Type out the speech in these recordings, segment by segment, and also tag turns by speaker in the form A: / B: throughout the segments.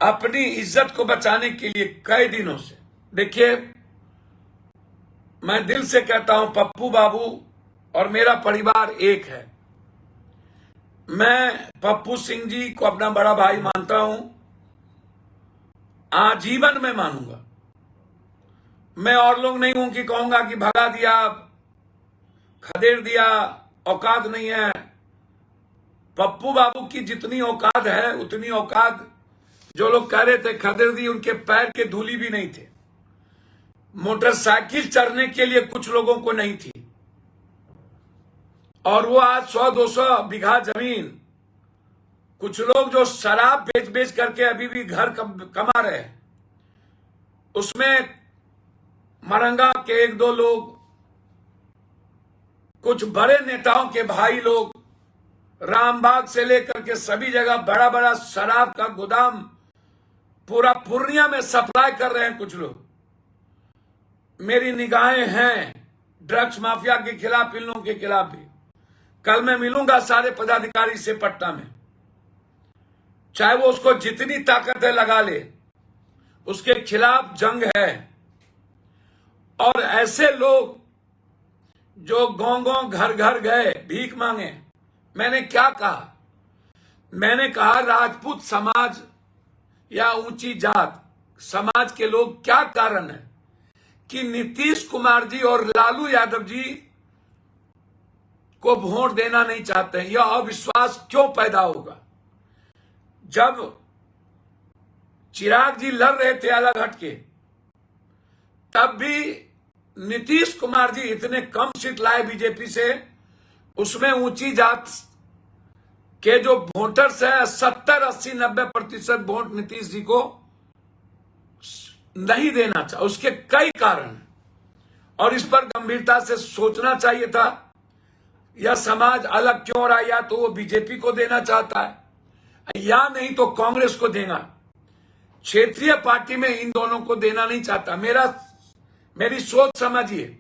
A: अपनी इज्जत को बचाने के लिए कई दिनों से, देखिए मैं दिल से कहता हूं, पप्पू बाबू और मेरा परिवार एक है। मैं पप्पू सिंह जी को अपना बड़ा भाई मानता हूं, आजीवन में मानूंगा। मैं और लोग नहीं हूं कि कहूंगा कि भगा दिया, खदेड़ दिया, औकात नहीं है। पप्पू बाबू की जितनी औकात है उतनी औकात जो लोग कह रहे थे खदेड़ दी, उनके पैर के धूली भी नहीं थे। मोटरसाइकिल चढ़ने के लिए कुछ लोगों को नहीं थी, और वो आज 100-200 बीघा जमीन, कुछ लोग जो शराब बेच बेच करके अभी भी घर कमा रहे हैं, उसमें मरंगा के 1-2 लोग, कुछ बड़े नेताओं के भाई लोग, रामबाग से लेकर के सभी जगह बड़ा बड़ा शराब का गोदाम पूरा पूर्णिया में सप्लाई कर रहे हैं कुछ लोग। मेरी निगाहें हैं ड्रग्स माफिया के खिलाफ, इन लोगों के खिलाफ भी। कल मैं मिलूंगा सारे पदाधिकारी से पटना में, चाहे वो उसको जितनी ताकत है लगा ले, उसके खिलाफ जंग है। और ऐसे लोग जो गांव गांव घर घर गए भीख मांगे, मैंने क्या कहा? मैंने कहा राजपूत समाज या ऊंची जात समाज के लोग, क्या कारण है कि नीतीश कुमार जी और लालू यादव जी को वोट देना नहीं चाहते हैं? यह अविश्वास क्यों पैदा होगा? जब चिराग जी लड़ रहे थे अलग हटके, तब भी नीतीश कुमार जी इतने कम सीट लाए बीजेपी से, उसमें ऊंची जात के जो वोटर्स है 70-80-90% वोट नीतीश जी को नहीं देना चाहिए। उसके कई कारण हैं और इस पर गंभीरता से सोचना चाहिए था। यह समाज अलग क्यों रहा? या तो वो बीजेपी को देना चाहता है या नहीं तो कांग्रेस को देगा। क्षेत्रीय पार्टी में इन दोनों को देना नहीं चाहता। मेरी सोच समझिए।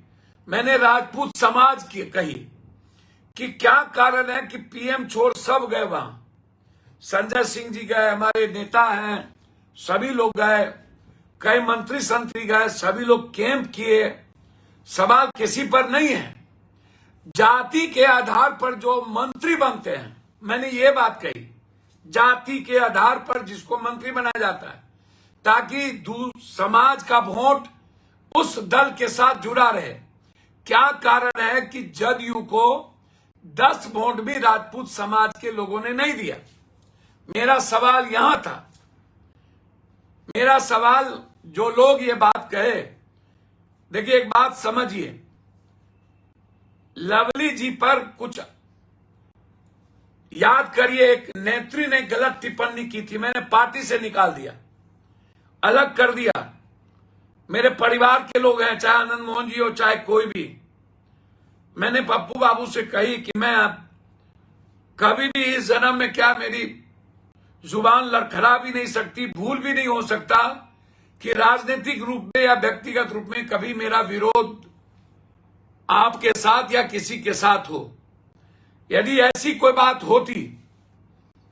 A: मैंने राजपूत समाज की कही कि क्या कारण है कि पीएम छोड़ सब गए वहां। संजय सिंह जी गए, हमारे नेता हैं, सभी लोग गए, कई मंत्री संतरी गए, सभी लोग कैंप किए। सवाल किसी पर नहीं है। जाति के आधार पर जो मंत्री बनते हैं, मैंने ये बात कही, जाति के आधार पर जिसको मंत्री बनाया जाता है, ताकि समाज का वोट उस दल के साथ जुड़ा रहे। क्या कारण है कि जदयू को 10 वोट भी राजपूत समाज के लोगों ने नहीं दिया? मेरा सवाल यहां था। मेरा सवाल, जो लोग ये बात कहे, देखिए एक बात समझिए, लवली जी पर कुछ याद करिए, एक नेत्री ने गलत टिप्पणी की थी, मैंने पार्टी से निकाल दिया, अलग कर दिया। मेरे परिवार के लोग हैं, चाहे आनंद मोहन जी हो चाहे कोई भी। मैंने पप्पू बाबू से कही कि मैं कभी भी इस जन्म में, क्या मेरी जुबान लड़खड़ा भी नहीं सकती, भूल भी नहीं हो सकता कि राजनीतिक रूप में या व्यक्तिगत रूप में कभी मेरा विरोध आपके साथ या किसी के साथ हो। यदि ऐसी कोई बात होती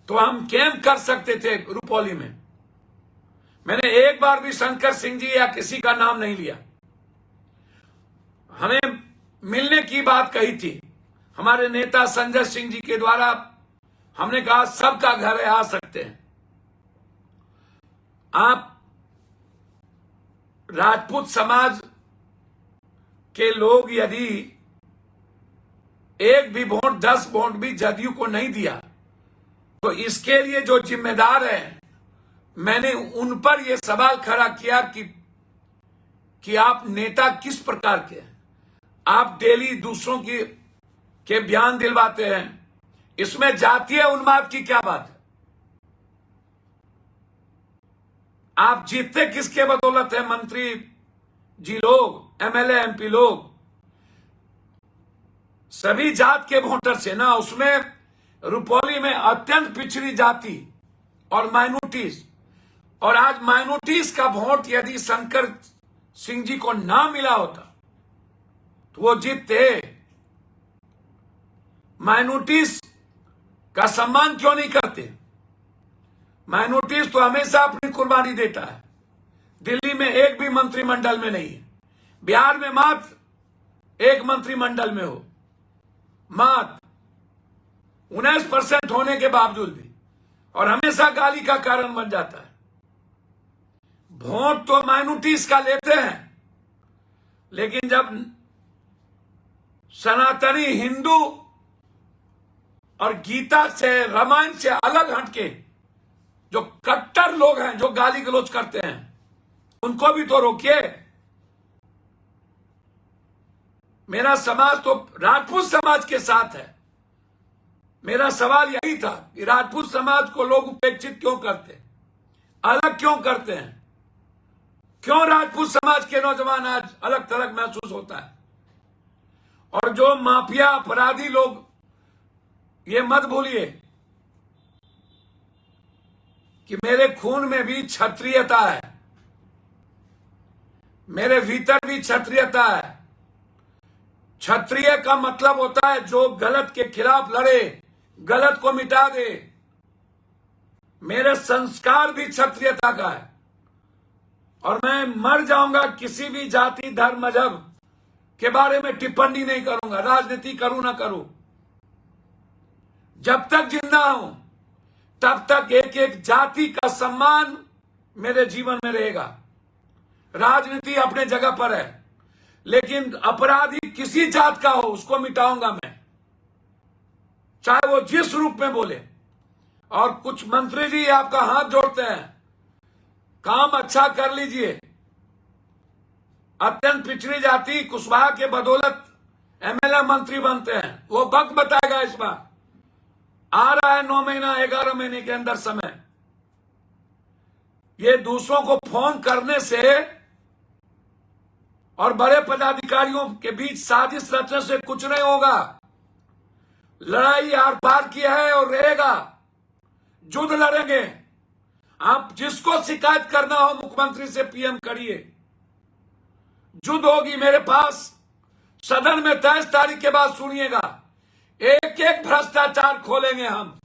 A: तो हम कैंप कर सकते थे रुपौली में। मैंने एक बार भी शंकर सिंह जी या किसी का नाम नहीं लिया। हमें मिलने की बात कही थी हमारे नेता संजय सिंह जी के द्वारा। हमने कहा सबका घर है, आ सकते हैं आप। राजपूत समाज के लोग यदि एक भी वोट, 10 वोट भी जदयू को नहीं दिया, तो इसके लिए जो जिम्मेदार है, मैंने उन पर यह सवाल खड़ा किया कि आप नेता किस प्रकार के हैं? आप डेली दूसरों के बयान दिलवाते हैं, इसमें जातीय उन्माद की क्या बात है? आप जीतते किसके बदौलत है? मंत्री जी लोग, एमएलए एमपी लोग, सभी जात के वोटर से ना। उसमें रुपौली में अत्यंत पिछड़ी जाति और माइनॉरिटीज, और आज माइनॉरिटीज का वोट यदि शंकर सिंह जी को ना मिला होता तो वो जीतते। माइनॉरिटीज का सम्मान क्यों नहीं करते? माइनॉरिटीज तो हमेशा अपनी कुर्बानी देता है। दिल्ली में एक भी मंत्रिमंडल में नहीं है, बिहार में मात्र एक मंत्रिमंडल में हो, मात्र 19% होने के बावजूद भी, और हमेशा गाली का कारण बन जाता है। वोट तो माइनॉरिटीज का लेते हैं, लेकिन जब सनातनी हिंदू और गीता से, रामायण से अलग हटके जो कट्टर लोग हैं, जो गाली गलौज करते हैं, उनको भी तो रोकिए। मेरा समाज तो राजपूत समाज के साथ है। मेरा सवाल यही था कि राजपूत समाज को लोग उपेक्षित क्यों करते हैं, अलग क्यों करते हैं? क्यों राजपूत समाज के नौजवान आज अलग थलग महसूस होता है? और जो माफिया अपराधी लोग, ये मत भूलिए कि मेरे खून में भी क्षत्रियता है, मेरे भीतर भी क्षत्रियता है। क्षत्रिय का मतलब होता है जो गलत के खिलाफ लड़े, गलत को मिटा दे। मेरे संस्कार भी क्षत्रियता का है, और मैं मर जाऊंगा किसी भी जाति, धर्म, मजहब के बारे में टिप्पणी नहीं करूंगा, राजनीति करूं ना करूं। जब तक जिंदा हूं तब तक एक एक जाति का सम्मान मेरे जीवन में रहेगा। राजनीति अपने जगह पर है, लेकिन अपराधी किसी जात का हो उसको मिटाऊंगा मैं, चाहे वो जिस रूप में बोले। और कुछ मंत्री जी आपका हाथ जोड़ते हैं, काम अच्छा कर लीजिए। अत्यंत पिछड़ी जाति कुशवाहा के बदौलत एमएलए मंत्री बनते हैं, वो वक्त बताएगा। इस बार आ रहा है 9 महीना 11 महीने के अंदर समय। ये दूसरों को फोन करने से और बड़े पदाधिकारियों के बीच साजिश रचने से कुछ नहीं होगा। लड़ाई आर पार की है और रहेगा, युद्ध लड़ेंगे। आप जिसको शिकायत करना हो मुख्यमंत्री से पीएम करिए, युद्ध होगी। मेरे पास सदन में 23 तारीख के बाद सुनिएगा, एक एक भ्रष्टाचार खोलेंगे हम।